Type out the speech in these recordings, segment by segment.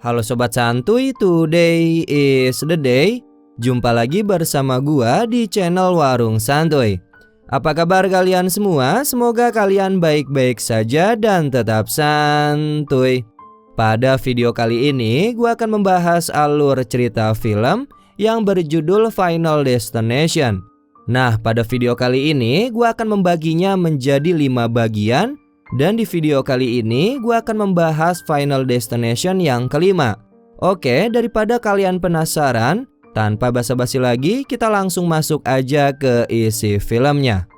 Halo Sobat Santuy, today is the day. Jumpa lagi bersama gua di channel Warung Santuy. Apa kabar kalian semua? Semoga kalian baik-baik saja dan tetap santuy. Pada video kali ini, gua akan membahas alur cerita film yang berjudul Final Destination. Nah, pada video kali ini, gua akan membaginya menjadi 5 bagian. Dan di video kali ini gue akan membahas Final Destination yang kelima. Oke, daripada kalian penasaran, tanpa basa-basi lagi kita langsung masuk aja ke isi filmnya.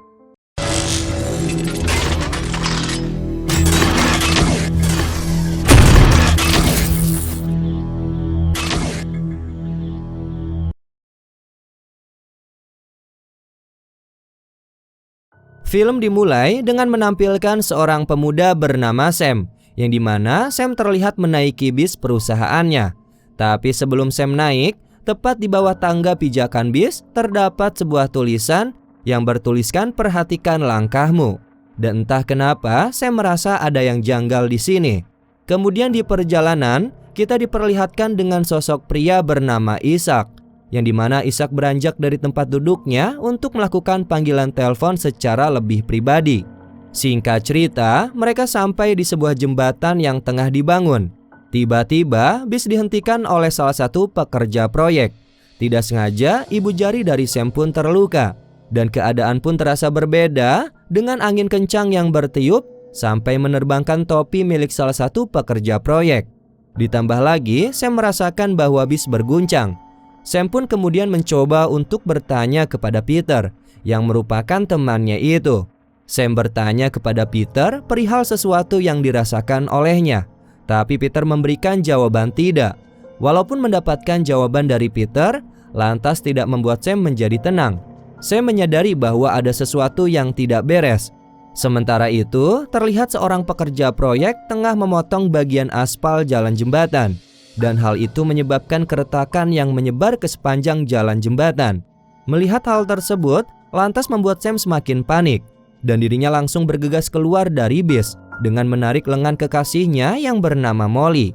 Film dimulai dengan menampilkan seorang pemuda bernama Sam, yang dimana Sam terlihat menaiki bis perusahaannya. Tapi sebelum Sam naik, tepat di bawah tangga pijakan bis terdapat sebuah tulisan yang bertuliskan "Perhatikan langkahmu". Dan entah kenapa Sam merasa ada yang janggal di sini. Kemudian di perjalanan kita diperlihatkan dengan sosok pria bernama Ishak, yang dimana Ishak beranjak dari tempat duduknya untuk melakukan panggilan telepon secara lebih pribadi. Singkat cerita, mereka sampai di sebuah jembatan yang tengah dibangun. Tiba-tiba, bis dihentikan oleh salah satu pekerja proyek. Tidak sengaja, ibu jari dari Sam pun terluka. Dan keadaan pun terasa berbeda dengan angin kencang yang bertiup sampai menerbangkan topi milik salah satu pekerja proyek. Ditambah lagi, Sam merasakan bahwa bis berguncang. Sam pun kemudian mencoba untuk bertanya kepada Peter, yang merupakan temannya itu. Sam bertanya kepada Peter perihal sesuatu yang dirasakan olehnya. Tapi Peter memberikan jawaban tidak. Walaupun mendapatkan jawaban dari Peter, lantas tidak membuat Sam menjadi tenang. Sam menyadari bahwa ada sesuatu yang tidak beres. Sementara itu, terlihat seorang pekerja proyek tengah memotong bagian aspal jalan jembatan. Dan hal itu menyebabkan keretakan yang menyebar ke sepanjang jalan jembatan. Melihat hal tersebut, lantas membuat Sam semakin panik. Dan dirinya langsung bergegas keluar dari bis dengan menarik lengan kekasihnya yang bernama Molly.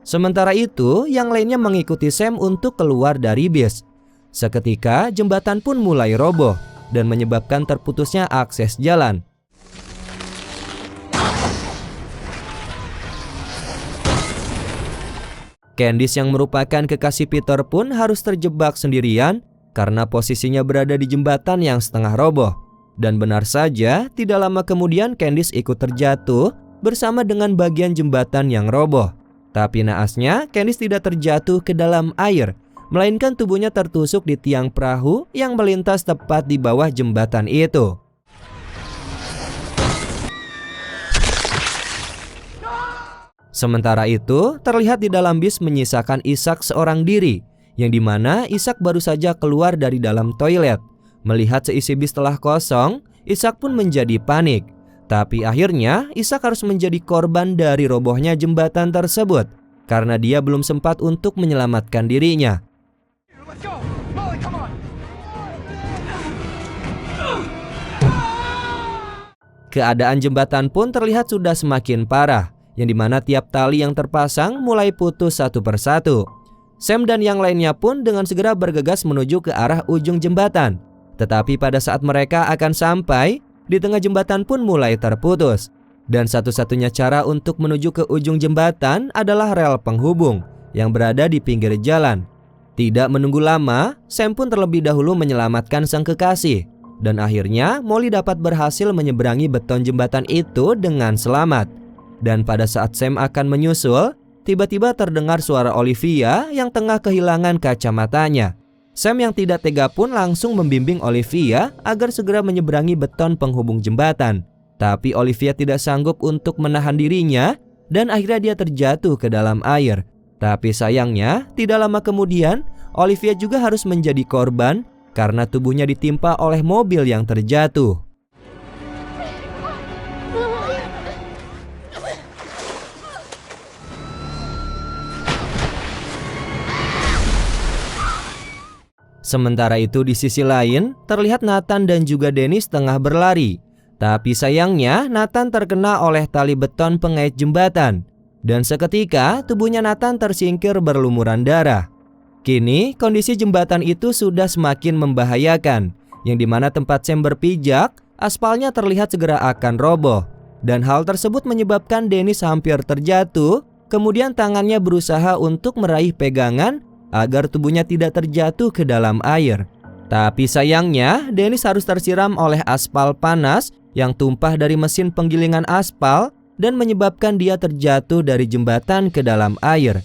Sementara itu, yang lainnya mengikuti Sam untuk keluar dari bis. Seketika, jembatan pun mulai roboh dan menyebabkan terputusnya akses jalan. Candice yang merupakan kekasih Peter pun harus terjebak sendirian karena posisinya berada di jembatan yang setengah roboh. Dan benar saja, tidak lama kemudian Candice ikut terjatuh bersama dengan bagian jembatan yang roboh. Tapi naasnya, Candice tidak terjatuh ke dalam air, melainkan tubuhnya tertusuk di tiang perahu yang melintas tepat di bawah jembatan itu. Sementara itu, terlihat di dalam bis menyisakan Ishak seorang diri, yang dimana Ishak baru saja keluar dari dalam toilet. Melihat seisi bis telah kosong, Ishak pun menjadi panik. Tapi akhirnya, Ishak harus menjadi korban dari robohnya jembatan tersebut, karena dia belum sempat untuk menyelamatkan dirinya. Keadaan jembatan pun terlihat sudah semakin parah, yang dimana tiap tali yang terpasang mulai putus satu persatu. Sam dan yang lainnya pun dengan segera bergegas menuju ke arah ujung jembatan. Tetapi pada saat mereka akan sampai, di tengah jembatan pun mulai terputus. Dan satu-satunya cara untuk menuju ke ujung jembatan adalah rel penghubung yang berada di pinggir jalan. Tidak menunggu lama, Sam pun terlebih dahulu menyelamatkan sang kekasih. Dan akhirnya Molly dapat berhasil menyeberangi beton jembatan itu dengan selamat. Dan pada saat Sam akan menyusul, tiba-tiba terdengar suara Olivia yang tengah kehilangan kacamatanya. Sam yang tidak tega pun langsung membimbing Olivia agar segera menyeberangi beton penghubung jembatan. Tapi Olivia tidak sanggup untuk menahan dirinya dan akhirnya dia terjatuh ke dalam air. Tapi sayangnya, tidak lama kemudian Olivia juga harus menjadi korban karena tubuhnya ditimpa oleh mobil yang terjatuh. Sementara itu di sisi lain, terlihat Nathan dan juga Dennis tengah berlari. Tapi sayangnya Nathan terkena oleh tali beton pengait jembatan. Dan seketika tubuhnya Nathan tersingkir berlumuran darah. Kini kondisi jembatan itu sudah semakin membahayakan, yang dimana tempat Sam berpijak, aspalnya terlihat segera akan roboh. Dan hal tersebut menyebabkan Dennis hampir terjatuh. Kemudian tangannya berusaha untuk meraih pegangan agar tubuhnya tidak terjatuh ke dalam air. Tapi sayangnya Dennis harus tersiram oleh aspal panas yang tumpah dari mesin penggilingan aspal dan menyebabkan dia terjatuh dari jembatan ke dalam air.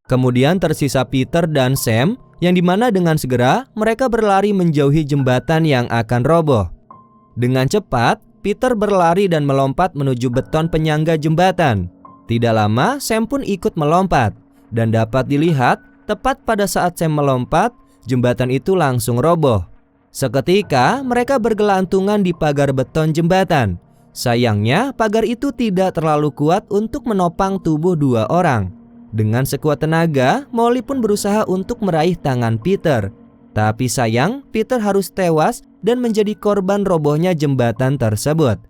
Kemudian tersisa Peter dan Sam, yang dimana dengan segera mereka berlari menjauhi jembatan yang akan roboh. Dengan cepat, Peter berlari dan melompat menuju beton penyangga jembatan. Tidak lama, Sam pun ikut melompat. Dan dapat dilihat, tepat pada saat Sam melompat, jembatan itu langsung roboh. Seketika, mereka bergelantungan di pagar beton jembatan. Sayangnya, pagar itu tidak terlalu kuat untuk menopang tubuh dua orang. Dengan sekuat tenaga, Molly pun berusaha untuk meraih tangan Peter. Tapi sayang, Peter harus tewas dan menjadi korban robohnya jembatan tersebut.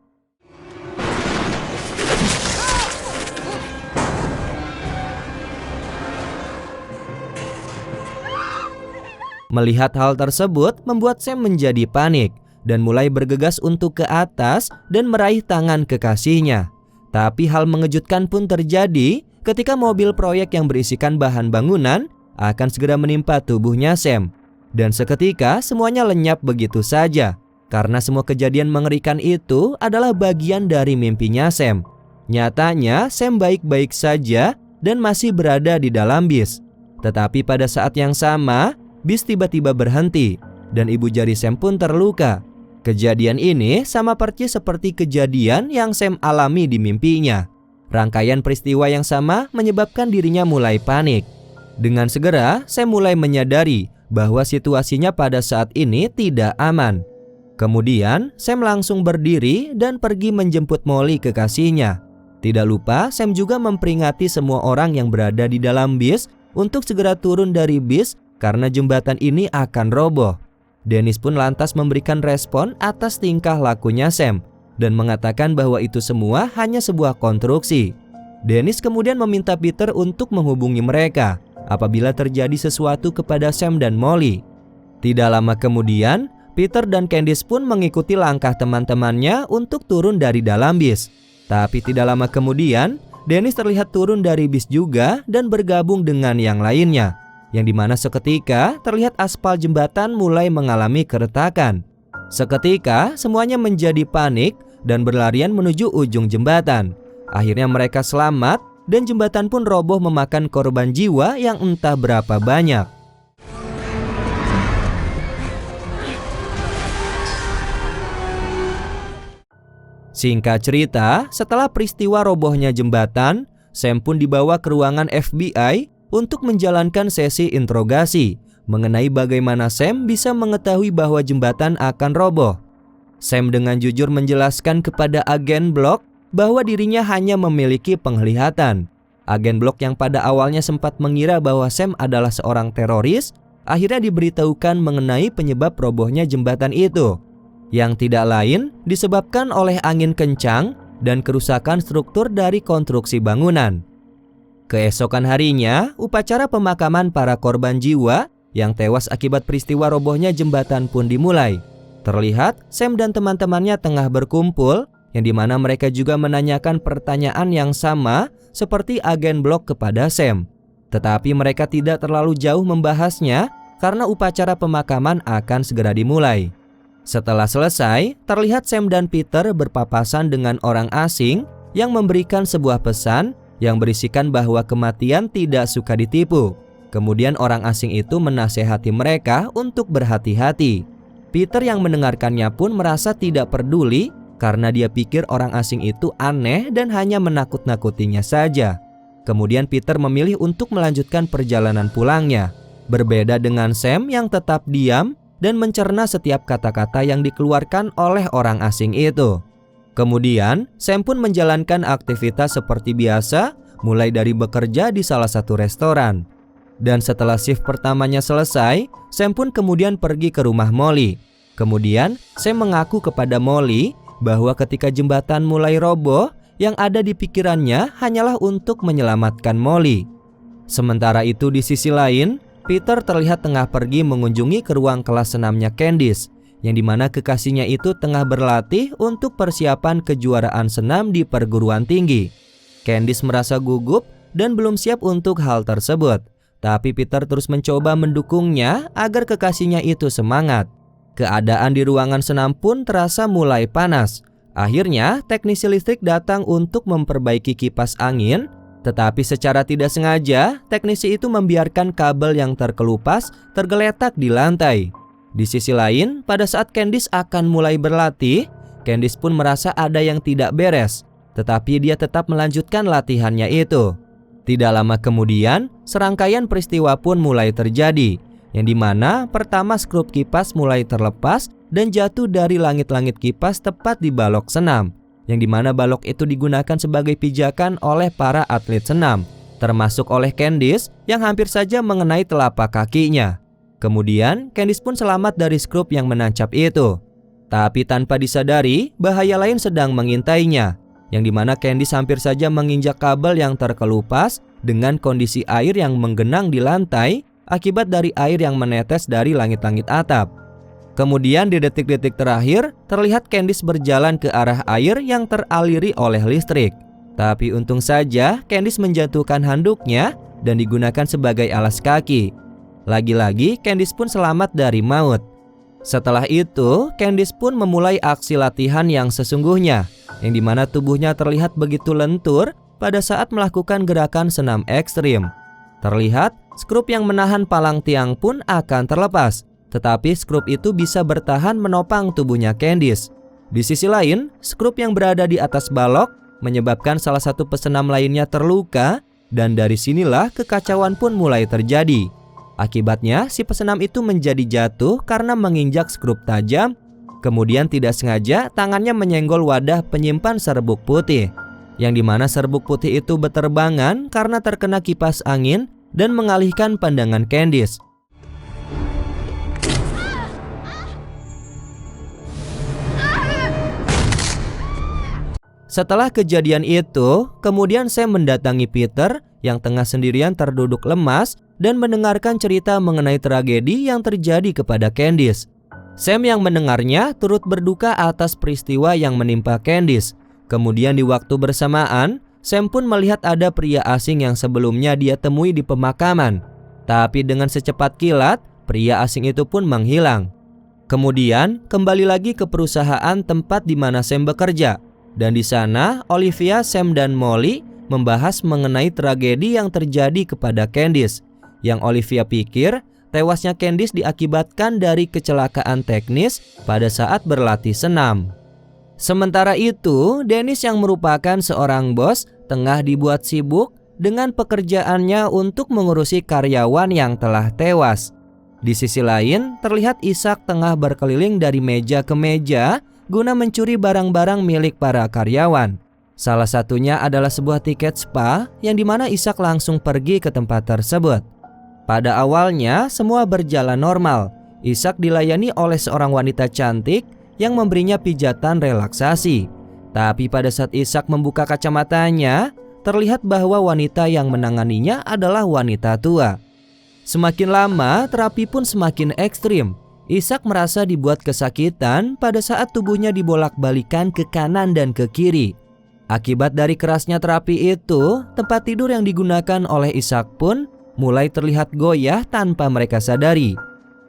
Melihat hal tersebut membuat Sam menjadi panik dan mulai bergegas untuk ke atas dan meraih tangan kekasihnya. Tapi hal mengejutkan pun terjadi ketika mobil proyek yang berisikan bahan bangunan akan segera menimpa tubuhnya Sam. Dan seketika semuanya lenyap begitu saja, karena semua kejadian mengerikan itu adalah bagian dari mimpinya Sam. Nyatanya Sam baik-baik saja dan masih berada di dalam bis. Tetapi pada saat yang sama, bis tiba-tiba berhenti dan ibu jari Sam pun terluka. Kejadian ini sama persis seperti kejadian yang Sam alami di mimpinya. Rangkaian peristiwa yang sama menyebabkan dirinya mulai panik. Dengan segera, Sam mulai menyadari bahwa situasinya pada saat ini tidak aman. Kemudian, Sam langsung berdiri dan pergi menjemput Molly kekasihnya. Tidak lupa, Sam juga memperingati semua orang yang berada di dalam bis untuk segera turun dari bis karena jembatan ini akan roboh. Dennis pun lantas memberikan respon atas tingkah lakunya Sam dan mengatakan bahwa itu semua hanya sebuah konstruksi. Dennis kemudian meminta Peter untuk menghubungi mereka apabila terjadi sesuatu kepada Sam dan Molly. Tidak lama kemudian, Peter dan Candice pun mengikuti langkah teman-temannya untuk turun dari dalam bis. Tapi tidak lama kemudian, Dennis terlihat turun dari bis juga dan bergabung dengan yang lainnya, yang dimana seketika terlihat aspal jembatan mulai mengalami keretakan. Seketika semuanya menjadi panik dan berlarian menuju ujung jembatan. Akhirnya mereka selamat dan jembatan pun roboh memakan korban jiwa yang entah berapa banyak. Singkat cerita, setelah peristiwa robohnya jembatan, Sam pun dibawa ke ruangan FBI untuk menjalankan sesi interogasi mengenai bagaimana Sam bisa mengetahui bahwa jembatan akan roboh. Sam dengan jujur menjelaskan kepada agen blok bahwa dirinya hanya memiliki penglihatan. Agen blok yang pada awalnya sempat mengira bahwa Sam adalah seorang teroris, akhirnya diberitahukan mengenai penyebab robohnya jembatan itu, yang tidak lain disebabkan oleh angin kencang dan kerusakan struktur dari konstruksi bangunan. Keesokan harinya, upacara pemakaman para korban jiwa yang tewas akibat peristiwa robohnya jembatan pun dimulai. Terlihat Sam dan teman-temannya tengah berkumpul, yang dimana mereka juga menanyakan pertanyaan yang sama seperti agen blok kepada Sam. Tetapi mereka tidak terlalu jauh membahasnya karena upacara pemakaman akan segera dimulai. Setelah selesai, terlihat Sam dan Peter berpapasan dengan orang asing yang memberikan sebuah pesan yang berisikan bahwa kematian tidak suka ditipu. Kemudian orang asing itu menasehati mereka untuk berhati-hati. Peter yang mendengarkannya pun merasa tidak peduli karena dia pikir orang asing itu aneh dan hanya menakut-nakutinya saja. Kemudian Peter memilih untuk melanjutkan perjalanan pulangnya. Berbeda dengan Sam yang tetap diam dan mencerna setiap kata-kata yang dikeluarkan oleh orang asing itu. Kemudian Sam pun menjalankan aktivitas seperti biasa, mulai dari bekerja di salah satu restoran. Dan setelah shift pertamanya selesai, Sam pun kemudian pergi ke rumah Molly. Kemudian Sam mengaku kepada Molly bahwa ketika jembatan mulai roboh, yang ada di pikirannya hanyalah untuk menyelamatkan Molly. Sementara itu di sisi lain, Peter terlihat tengah pergi mengunjungi ke ruang kelas senamnya Candice, yang dimana kekasihnya itu tengah berlatih untuk persiapan kejuaraan senam di perguruan tinggi. Candice merasa gugup dan belum siap untuk hal tersebut. Tapi Peter terus mencoba mendukungnya agar kekasihnya itu semangat. Keadaan di ruangan senam pun terasa mulai panas. Akhirnya teknisi listrik datang untuk memperbaiki kipas angin. Tetapi secara tidak sengaja, teknisi itu membiarkan kabel yang terkelupas tergeletak di lantai. Di sisi lain, pada saat Candice akan mulai berlatih, Candice pun merasa ada yang tidak beres. Tetapi dia tetap melanjutkan latihannya itu. Tidak lama kemudian, serangkaian peristiwa pun mulai terjadi, yang dimana pertama skrup kipas mulai terlepas dan jatuh dari langit-langit kipas tepat di balok senam, yang dimana balok itu digunakan sebagai pijakan oleh para atlet senam, termasuk oleh Candice yang hampir saja mengenai telapak kakinya. Kemudian, Candice pun selamat dari skrup yang menancap itu. Tapi tanpa disadari, bahaya lain sedang mengintainya, yang dimana Candice hampir saja menginjak kabel yang terkelupas dengan kondisi air yang menggenang di lantai akibat dari air yang menetes dari langit-langit atap. Kemudian di detik-detik terakhir, terlihat Candice berjalan ke arah air yang teraliri oleh listrik. Tapi untung saja Candice menjatuhkan handuknya dan digunakan sebagai alas kaki. Lagi-lagi Candice pun selamat dari maut. Setelah itu, Candice pun memulai aksi latihan yang sesungguhnya, yang dimana tubuhnya terlihat begitu lentur pada saat melakukan gerakan senam ekstrim. Terlihat skrup yang menahan palang tiang pun akan terlepas, tetapi skrup itu bisa bertahan menopang tubuhnya Candice. Di sisi lain, skrup yang berada di atas balok menyebabkan salah satu pesenam lainnya terluka, dan dari sinilah kekacauan pun mulai terjadi. Akibatnya si pesenam itu menjadi jatuh karena menginjak skrup tajam. Kemudian tidak sengaja tangannya menyenggol wadah penyimpan serbuk putih, yang dimana serbuk putih itu berterbangan karena terkena kipas angin dan mengalihkan pandangan Candice. Setelah kejadian itu, kemudian Sam mendatangi Peter yang tengah sendirian terduduk lemas dan mendengarkan cerita mengenai tragedi yang terjadi kepada Candice. Sam yang mendengarnya turut berduka atas peristiwa yang menimpa Candice. Kemudian di waktu bersamaan, Sam pun melihat ada pria asing yang sebelumnya dia temui di pemakaman. Tapi dengan secepat kilat, pria asing itu pun menghilang. Kemudian kembali lagi ke perusahaan tempat di mana Sam bekerja. Dan di sana Olivia, Sam dan Molly membahas mengenai tragedi yang terjadi kepada Candice. Yang Olivia pikir tewasnya Candice diakibatkan dari kecelakaan teknis pada saat berlatih senam. Sementara itu, Dennis yang merupakan seorang bos tengah dibuat sibuk dengan pekerjaannya untuk mengurusi karyawan yang telah tewas. Di sisi lain, terlihat Ishak tengah berkeliling dari meja ke meja guna mencuri barang-barang milik para karyawan. Salah satunya adalah sebuah tiket spa yang dimana Ishak langsung pergi ke tempat tersebut. Pada awalnya semua berjalan normal. Ishak dilayani oleh seorang wanita cantik yang memberinya pijatan relaksasi. Tapi pada saat Ishak membuka kacamatanya, terlihat bahwa wanita yang menanganinya adalah wanita tua. Semakin lama, terapi pun semakin ekstrim. Ishak merasa dibuat kesakitan pada saat tubuhnya dibolak-balikan ke kanan dan ke kiri. Akibat dari kerasnya terapi itu, tempat tidur yang digunakan oleh Ishak pun mulai terlihat goyah tanpa mereka sadari.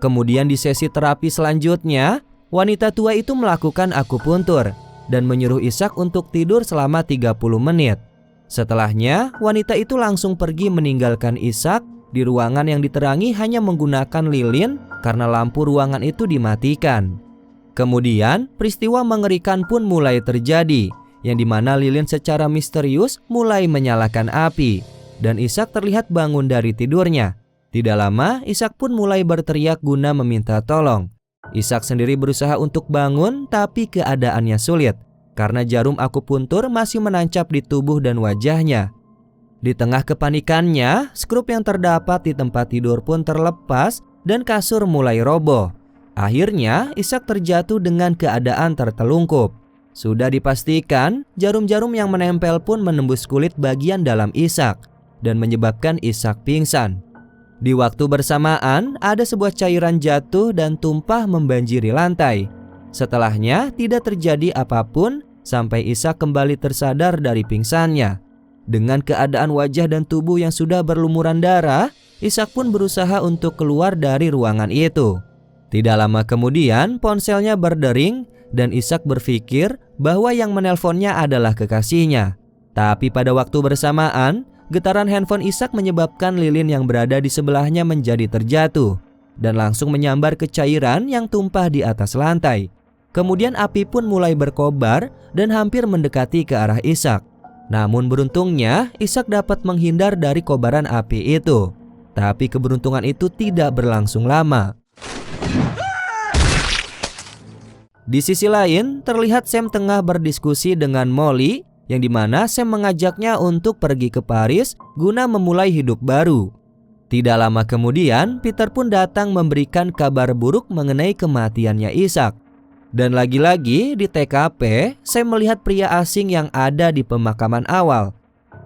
Kemudian di sesi terapi selanjutnya, wanita tua itu melakukan akupuntur dan menyuruh Ishak untuk tidur selama 30 menit. Setelahnya, wanita itu langsung pergi meninggalkan Ishak di ruangan yang diterangi hanya menggunakan lilin karena lampu ruangan itu dimatikan. Kemudian, peristiwa mengerikan pun mulai terjadi, yang dimana lilin secara misterius mulai menyalakan api. Dan Ishak terlihat bangun dari tidurnya. Tidak lama, Ishak pun mulai berteriak guna meminta tolong. Ishak sendiri berusaha untuk bangun, tapi keadaannya sulit karena jarum akupuntur masih menancap di tubuh dan wajahnya. Di tengah kepanikannya, skrup yang terdapat di tempat tidur pun terlepas dan kasur mulai roboh. Akhirnya, Ishak terjatuh dengan keadaan tertelungkup. Sudah dipastikan, jarum-jarum yang menempel pun menembus kulit bagian dalam Ishak dan menyebabkan Ishak pingsan. Di waktu bersamaan, ada sebuah cairan jatuh dan tumpah membanjiri lantai. Setelahnya, tidak terjadi apapun sampai Ishak kembali tersadar dari pingsannya. Dengan keadaan wajah dan tubuh yang sudah berlumuran darah, Ishak pun berusaha untuk keluar dari ruangan itu. Tidak lama kemudian, ponselnya berdering dan Ishak berpikir bahwa yang menelponnya adalah kekasihnya. Tapi pada waktu bersamaan, getaran handphone Ishak menyebabkan lilin yang berada di sebelahnya menjadi terjatuh dan langsung menyambar ke cairan yang tumpah di atas lantai. Kemudian api pun mulai berkobar dan hampir mendekati ke arah Ishak. Namun beruntungnya, Ishak dapat menghindar dari kobaran api itu. Tapi keberuntungan itu tidak berlangsung lama. Di sisi lain, terlihat Sam tengah berdiskusi dengan Molly, yang dimana Sam mengajaknya untuk pergi ke Paris guna memulai hidup baru. Tidak lama kemudian, Peter pun datang memberikan kabar buruk mengenai kematiannya Ishak. Dan lagi-lagi di TKP, Sam melihat pria asing yang ada di pemakaman awal.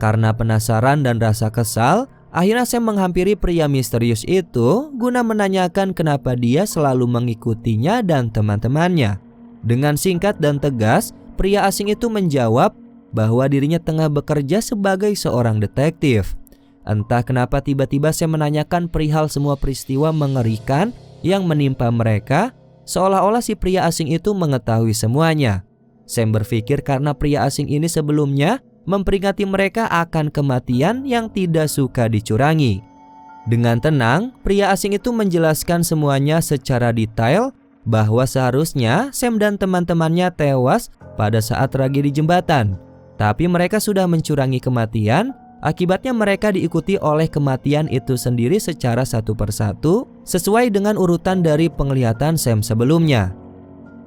Karena penasaran dan rasa kesal, akhirnya Sam menghampiri pria misterius itu guna menanyakan kenapa dia selalu mengikutinya dan teman-temannya. Dengan singkat dan tegas, pria asing itu menjawab bahwa dirinya tengah bekerja sebagai seorang detektif. Entah kenapa tiba-tiba Sam menanyakan perihal semua peristiwa mengerikan yang menimpa mereka, seolah-olah si pria asing itu mengetahui semuanya. Sam berpikir karena pria asing ini sebelumnya memperingati mereka akan kematian yang tidak suka dicurangi. Dengan tenang, pria asing itu menjelaskan semuanya secara detail bahwa seharusnya Sam dan teman-temannya tewas pada saat tragedi jembatan. Tapi mereka sudah mencurangi kematian. Akibatnya mereka diikuti oleh kematian itu sendiri secara satu persatu sesuai dengan urutan dari penglihatan Sam sebelumnya.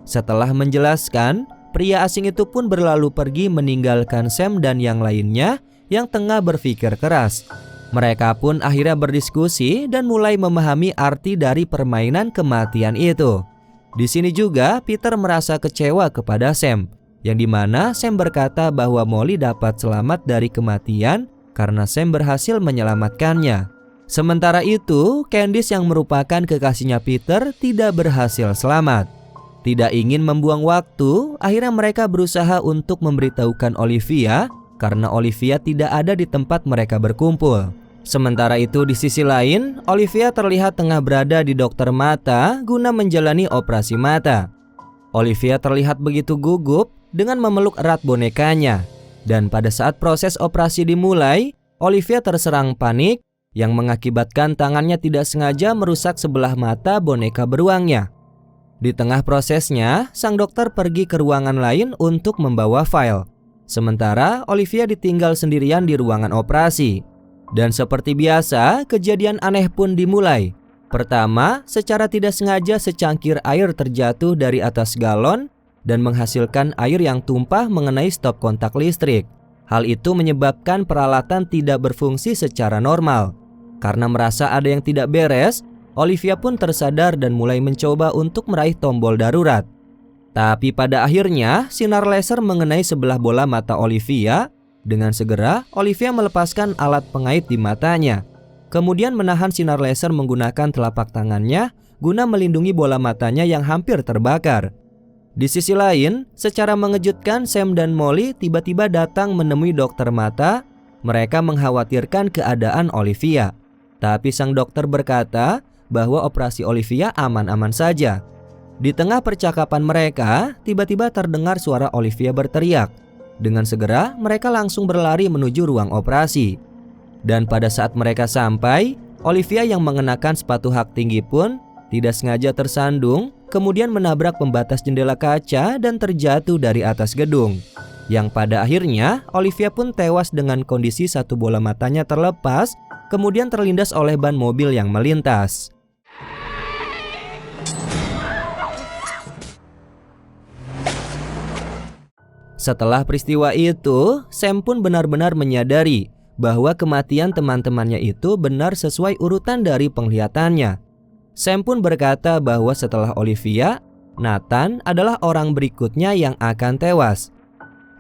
Setelah menjelaskan, pria asing itu pun berlalu pergi meninggalkan Sam dan yang lainnya yang tengah berpikir keras. Mereka pun akhirnya berdiskusi dan mulai memahami arti dari permainan kematian itu. Di sini juga Peter merasa kecewa kepada Sam, yang dimana Sam berkata bahwa Molly dapat selamat dari kematian karena Sam berhasil menyelamatkannya. Sementara itu, Candice yang merupakan kekasihnya Peter tidak berhasil selamat. Tidak ingin membuang waktu, akhirnya mereka berusaha untuk memberitahukan Olivia karena Olivia tidak ada di tempat mereka berkumpul. Sementara itu di sisi lain, Olivia terlihat tengah berada di dokter mata guna menjalani operasi mata. Olivia terlihat begitu gugup dengan memeluk erat bonekanya. Dan pada saat proses operasi dimulai, Olivia terserang panik yang mengakibatkan tangannya tidak sengaja merusak sebelah mata boneka beruangnya. Di tengah prosesnya, sang dokter pergi ke ruangan lain untuk membawa file. Sementara Olivia ditinggal sendirian di ruangan operasi. Dan seperti biasa, kejadian aneh pun dimulai. Pertama, secara tidak sengaja secangkir air terjatuh dari atas galon dan menghasilkan air yang tumpah mengenai stop kontak listrik. Hal itu menyebabkan peralatan tidak berfungsi secara normal. Karena merasa ada yang tidak beres, Olivia pun tersadar dan mulai mencoba untuk meraih tombol darurat. Tapi pada akhirnya, sinar laser mengenai sebelah bola mata Olivia. Dengan segera, Olivia melepaskan alat pengait di matanya. Kemudian menahan sinar laser menggunakan telapak tangannya guna melindungi bola matanya yang hampir terbakar. Di sisi lain, secara mengejutkan Sam dan Molly tiba-tiba datang menemui dokter mata. Mereka mengkhawatirkan keadaan Olivia. Tapi sang dokter berkata bahwa operasi Olivia aman-aman saja. Di tengah percakapan mereka, tiba-tiba terdengar suara Olivia berteriak. Dengan segera, mereka langsung berlari menuju ruang operasi. Dan pada saat mereka sampai, Olivia yang mengenakan sepatu hak tinggi pun tidak sengaja tersandung, kemudian menabrak pembatas jendela kaca dan terjatuh dari atas gedung. Yang pada akhirnya, Olivia pun tewas dengan kondisi satu bola matanya terlepas, kemudian terlindas oleh ban mobil yang melintas. Setelah peristiwa itu, Sam pun benar-benar menyadari bahwa kematian teman-temannya itu benar sesuai urutan dari penglihatannya. Sam pun berkata bahwa setelah Olivia, Nathan adalah orang berikutnya yang akan tewas.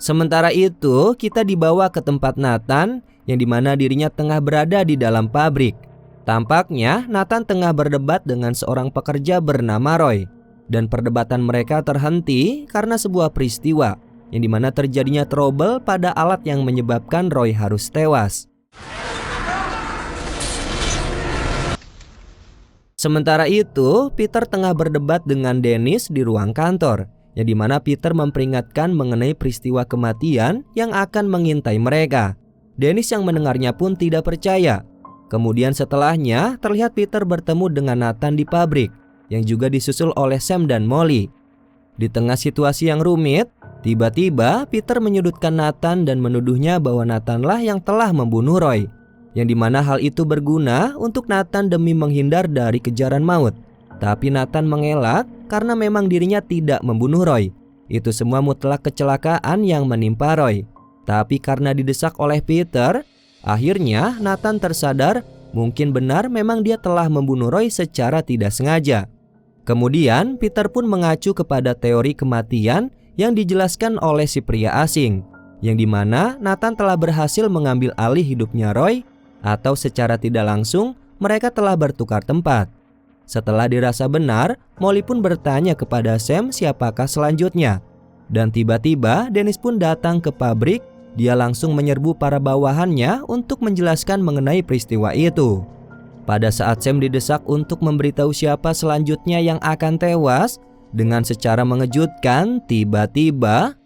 Sementara itu, kita dibawa ke tempat Nathan yang dimana dirinya tengah berada di dalam pabrik. Tampaknya Nathan tengah berdebat dengan seorang pekerja bernama Roy. Dan perdebatan mereka terhenti karena sebuah peristiwa yang dimana terjadinya trouble pada alat yang menyebabkan Roy harus tewas. Sementara itu, Peter tengah berdebat dengan Dennis di ruang kantor, yang dimana Peter memperingatkan mengenai peristiwa kematian yang akan mengintai mereka. Dennis yang mendengarnya pun tidak percaya. Kemudian setelahnya, terlihat Peter bertemu dengan Nathan di pabrik, yang juga disusul oleh Sam dan Molly. Di tengah situasi yang rumit, tiba-tiba Peter menyudutkan Nathan dan menuduhnya bahwa Nathanlah yang telah membunuh Roy, yang dimana hal itu berguna untuk Nathan demi menghindar dari kejaran maut. Tapi Nathan mengelak karena memang dirinya tidak membunuh Roy. Itu semua mutlak kecelakaan yang menimpa Roy. Tapi karena didesak oleh Peter, akhirnya Nathan tersadar mungkin benar memang dia telah membunuh Roy secara tidak sengaja. Kemudian Peter pun mengacu kepada teori kematian yang dijelaskan oleh si pria asing, yang dimana Nathan telah berhasil mengambil alih hidupnya Roy, atau secara tidak langsung mereka telah bertukar tempat. Setelah dirasa benar, Molly pun bertanya kepada Sam siapakah selanjutnya. Dan tiba-tiba Dennis pun datang ke pabrik. Dia langsung menyerbu para bawahannya untuk menjelaskan mengenai peristiwa itu. Pada saat Sam didesak untuk memberitahu siapa selanjutnya yang akan tewas, dengan secara mengejutkan, tiba-tiba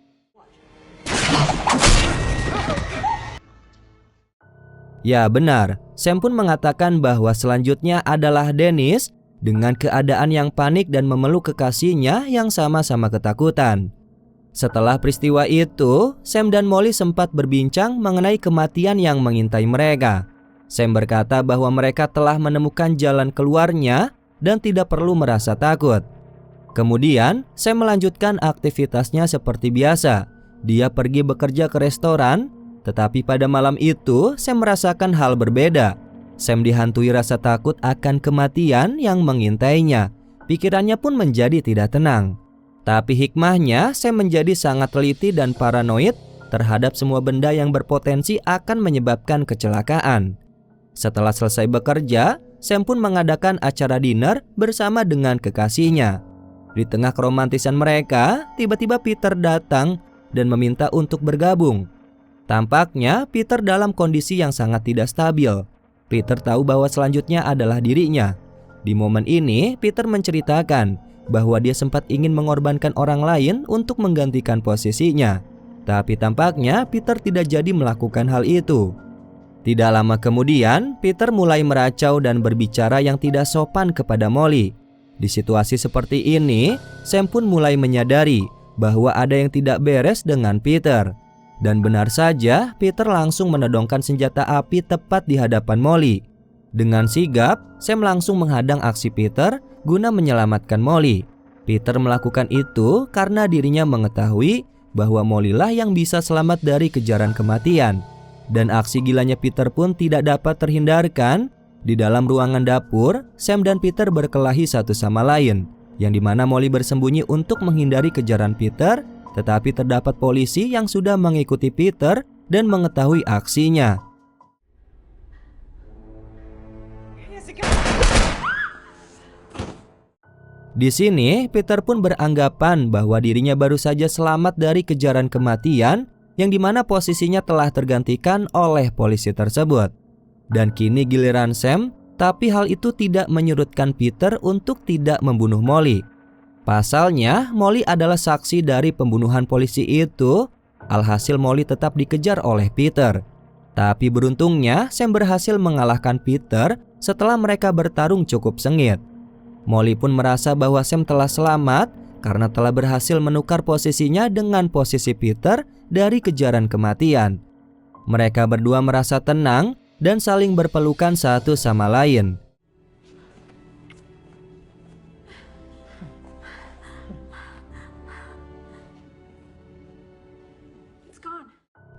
ya benar, Sam pun mengatakan bahwa selanjutnya adalah Dennis dengan keadaan yang panik dan memeluk kekasihnya yang sama-sama ketakutan. Setelah peristiwa itu, Sam dan Molly sempat berbincang mengenai kematian yang mengintai mereka. Sam berkata bahwa mereka telah menemukan jalan keluarnya dan tidak perlu merasa takut. Kemudian, Sam melanjutkan aktivitasnya seperti biasa. Dia pergi bekerja ke restoran, tetapi pada malam itu Sam merasakan hal berbeda. Sam dihantui rasa takut akan kematian yang mengintainya. Pikirannya pun menjadi tidak tenang. Tapi hikmahnya, Sam menjadi sangat teliti dan paranoid terhadap semua benda yang berpotensi akan menyebabkan kecelakaan. Setelah selesai bekerja, Sam pun mengadakan acara dinner bersama dengan kekasihnya. Di tengah keromantisan mereka, tiba-tiba Peter datang dan meminta untuk bergabung. Tampaknya Peter dalam kondisi yang sangat tidak stabil. Peter tahu bahwa selanjutnya adalah dirinya. Di momen ini, Peter menceritakan bahwa dia sempat ingin mengorbankan orang lain untuk menggantikan posisinya. Tapi tampaknya Peter tidak jadi melakukan hal itu. Tidak lama kemudian, Peter mulai meracau dan berbicara yang tidak sopan kepada Molly. Di situasi seperti ini, Sam pun mulai menyadari bahwa ada yang tidak beres dengan Peter. Dan benar saja, Peter langsung menodongkan senjata api tepat di hadapan Molly. Dengan sigap, Sam langsung menghadang aksi Peter guna menyelamatkan Molly. Peter melakukan itu karena dirinya mengetahui bahwa Molly lah yang bisa selamat dari kejaran kematian. Dan aksi gilanya Peter pun tidak dapat terhindarkan. Di dalam ruangan dapur, Sam dan Peter berkelahi satu sama lain, yang dimana Molly bersembunyi untuk menghindari kejaran Peter, tetapi terdapat polisi yang sudah mengikuti Peter dan mengetahui aksinya. Di sini, Peter pun beranggapan bahwa dirinya baru saja selamat dari kejaran kematian, yang dimana posisinya telah tergantikan oleh polisi tersebut. Dan kini giliran Sam, tapi hal itu tidak menyurutkan Peter untuk tidak membunuh Molly. Pasalnya, Molly adalah saksi dari pembunuhan polisi itu. Alhasil Molly tetap dikejar oleh Peter. Tapi beruntungnya, Sam berhasil mengalahkan Peter setelah mereka bertarung cukup sengit. Molly pun merasa bahwa Sam telah selamat karena telah berhasil menukar posisinya dengan posisi Peter dari kejaran kematian. Mereka berdua merasa tenang dan saling berpelukan satu sama lain.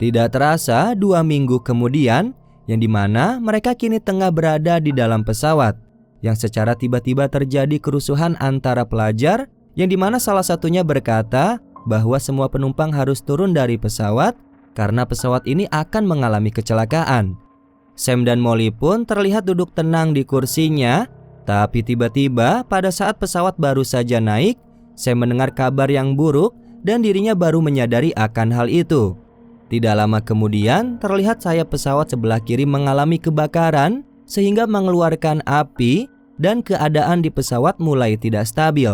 Tidak terasa 2 minggu kemudian, yang dimana mereka kini tengah berada di dalam pesawat, yang secara tiba-tiba terjadi kerusuhan antara pelajar, yang dimana salah satunya berkata bahwa semua penumpang harus turun dari pesawat karena pesawat ini akan mengalami kecelakaan. Sam dan Molly pun terlihat duduk tenang di kursinya, tapi tiba-tiba pada saat pesawat baru saja naik, Sam mendengar kabar yang buruk dan dirinya baru menyadari akan hal itu. Tidak lama kemudian terlihat sayap pesawat sebelah kiri mengalami kebakaran sehingga mengeluarkan api dan keadaan di pesawat mulai tidak stabil.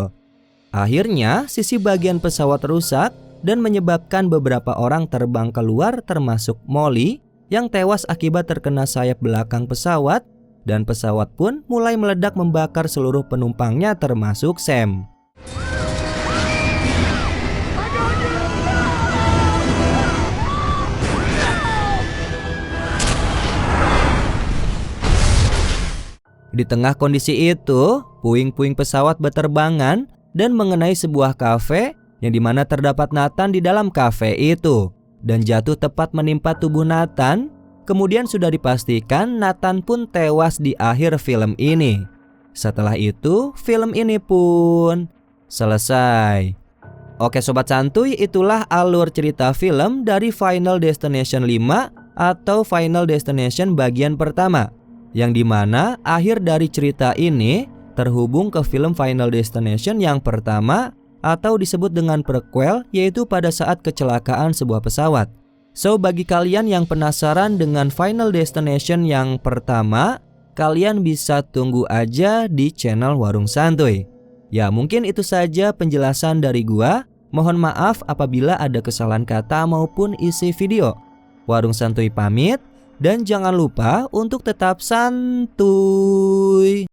Akhirnya sisi bagian pesawat rusak dan menyebabkan beberapa orang terbang keluar termasuk Molly yang tewas akibat terkena sayap belakang pesawat, dan pesawat pun mulai meledak membakar seluruh penumpangnya termasuk Sam. Di tengah kondisi itu, puing-puing pesawat berterbangan dan mengenai sebuah kafe yang dimana terdapat Nathan di dalam kafe itu dan jatuh tepat menimpa tubuh Nathan. Kemudian sudah dipastikan Nathan pun tewas di akhir film ini. Setelah itu, film ini pun selesai. Oke Sobat Santuy, itulah alur cerita film dari Final Destination 5 atau Final Destination bagian pertama, yang dimana akhir dari cerita ini terhubung ke film Final Destination yang pertama atau disebut dengan prequel, yaitu pada saat kecelakaan sebuah pesawat. So, bagi kalian yang penasaran dengan Final Destination yang pertama, kalian bisa tunggu aja di channel Warung Santuy. Ya, mungkin itu saja penjelasan dari gua. Mohon maaf apabila ada kesalahan kata maupun isi video. Warung Santuy pamit, dan jangan lupa untuk tetap santuy.